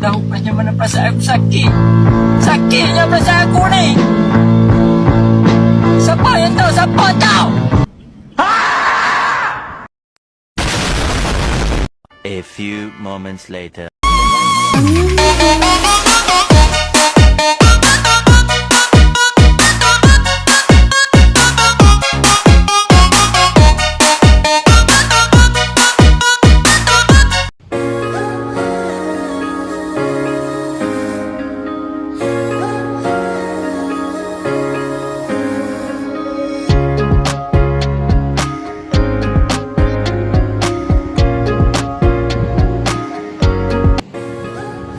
tahu macam mana perasaan aku sakit. Sakitnya perasaan aku ni. Siapa yang tahu? Siapa tahu? A few moments later.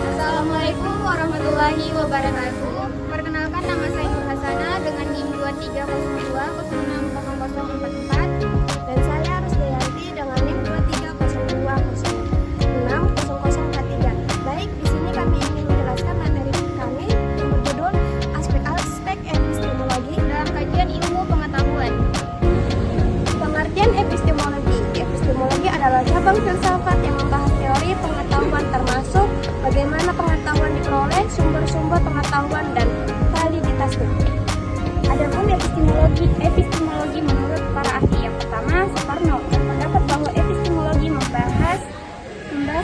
Assalamualaikum warahmatullahi wabarakatuh. Perkenalkan, nama saya Nur Hasana dengan NIM 2302060044 dan saya Rusdayanti dengan NIM 2302060043. Baik, di sini kami ingin menjelaskan materi kami yang berjudul aspek-aspek epistemologi dalam kajian ilmu pengetahuan. Pengertian epistemologi. Epistemologi adalah cabang filsafat yang membahas teori pengetahuan termasuk bagaimana pengetahuan diperoleh, sumber-sumber pengetahuan, dan validitasnya. Adapun epistemologi menurut para ahli, yang pertama, Soekarno, yang mendapat bahwa epistemologi membahas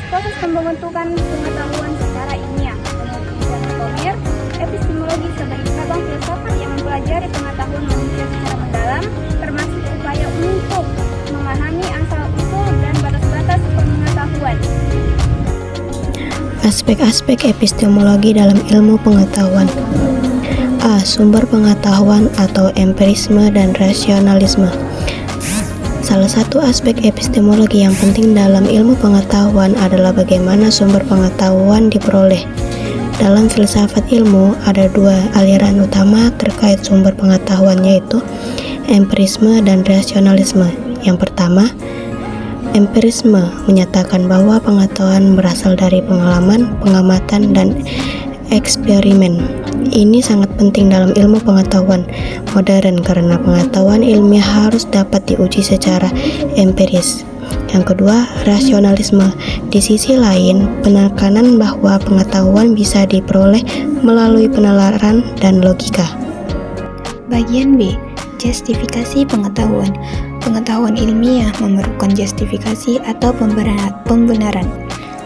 proses pembentukan pengetahuan secara ilmiah. Menurut Ibnu Thomair, epistemologi sebagai cabang filsafat yang mempelajari pengetahuan manusia secara mendalam, termasuk upaya untuk memahami asal-usul dan batas-batas pengetahuan. Aspek-aspek epistemologi dalam ilmu pengetahuan. A. Sumber pengetahuan atau empirisme dan rasionalisme. Salah satu aspek epistemologi yang penting dalam ilmu pengetahuan adalah bagaimana sumber pengetahuan diperoleh. Dalam filsafat ilmu, ada dua aliran utama terkait sumber pengetahuan, yaitu empirisme dan rasionalisme. Yang pertama, empirisme menyatakan bahwa pengetahuan berasal dari pengalaman, pengamatan, dan eksperimen. Ini sangat penting dalam ilmu pengetahuan modern karena pengetahuan ilmiah harus dapat diuji secara empiris. Yang kedua, rasionalisme. Di sisi lain, penekanan bahwa pengetahuan bisa diperoleh melalui penalaran dan logika. Bagian B. Justifikasi pengetahuan. Pengetahuan ilmiah memerlukan justifikasi atau pembenaran.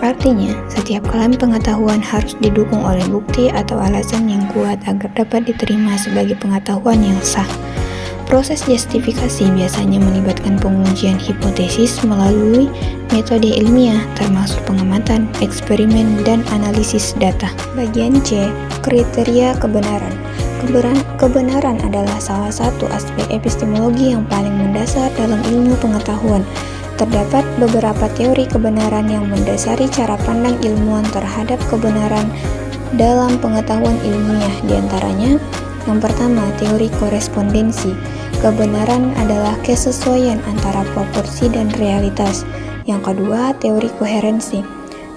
Artinya, setiap klaim pengetahuan harus didukung oleh bukti atau alasan yang kuat agar dapat diterima sebagai pengetahuan yang sah. Proses justifikasi biasanya melibatkan pengujian hipotesis melalui metode ilmiah, termasuk pengamatan, eksperimen, dan analisis data. Bagian C. Kriteria kebenaran. Kebenaran adalah salah satu aspek epistemologi yang paling mendasar dalam ilmu pengetahuan. Terdapat beberapa teori kebenaran yang mendasari cara pandang ilmuwan terhadap kebenaran dalam pengetahuan ilmiah. Di antaranya, yang pertama, teori korespondensi. Kebenaran adalah kesesuaian antara proporsi dan realitas. Yang kedua, teori koherensi.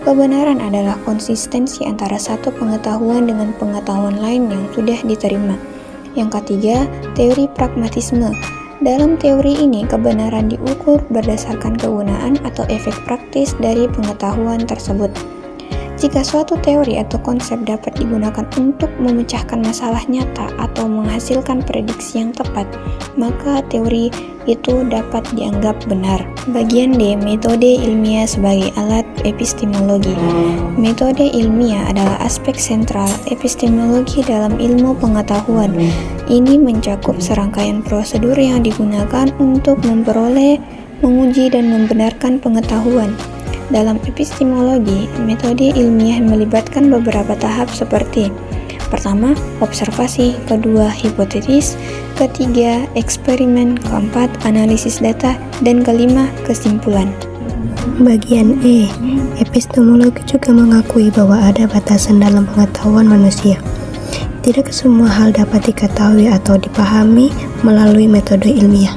Kebenaran adalah konsistensi antara satu pengetahuan dengan pengetahuan lain yang sudah diterima. Yang ketiga, teori pragmatisme. Dalam teori ini, kebenaran diukur berdasarkan kegunaan atau efek praktis dari pengetahuan tersebut. Jika suatu teori atau konsep dapat digunakan untuk memecahkan masalah nyata atau menghasilkan prediksi yang tepat, maka teori itu dapat dianggap benar. Bagian D. Metode ilmiah sebagai alat epistemologi. Metode ilmiah adalah aspek sentral epistemologi dalam ilmu pengetahuan. Ini mencakup serangkaian prosedur yang digunakan untuk memperoleh, menguji, dan membenarkan pengetahuan. Dalam epistemologi, metode ilmiah melibatkan beberapa tahap seperti: pertama, observasi; kedua, hipotesis; ketiga, eksperimen; keempat, analisis data; dan kelima, kesimpulan. Bagian E. Epistemologi juga mengakui bahwa ada batasan dalam pengetahuan manusia. Tidak semua hal dapat diketahui atau dipahami melalui metode ilmiah.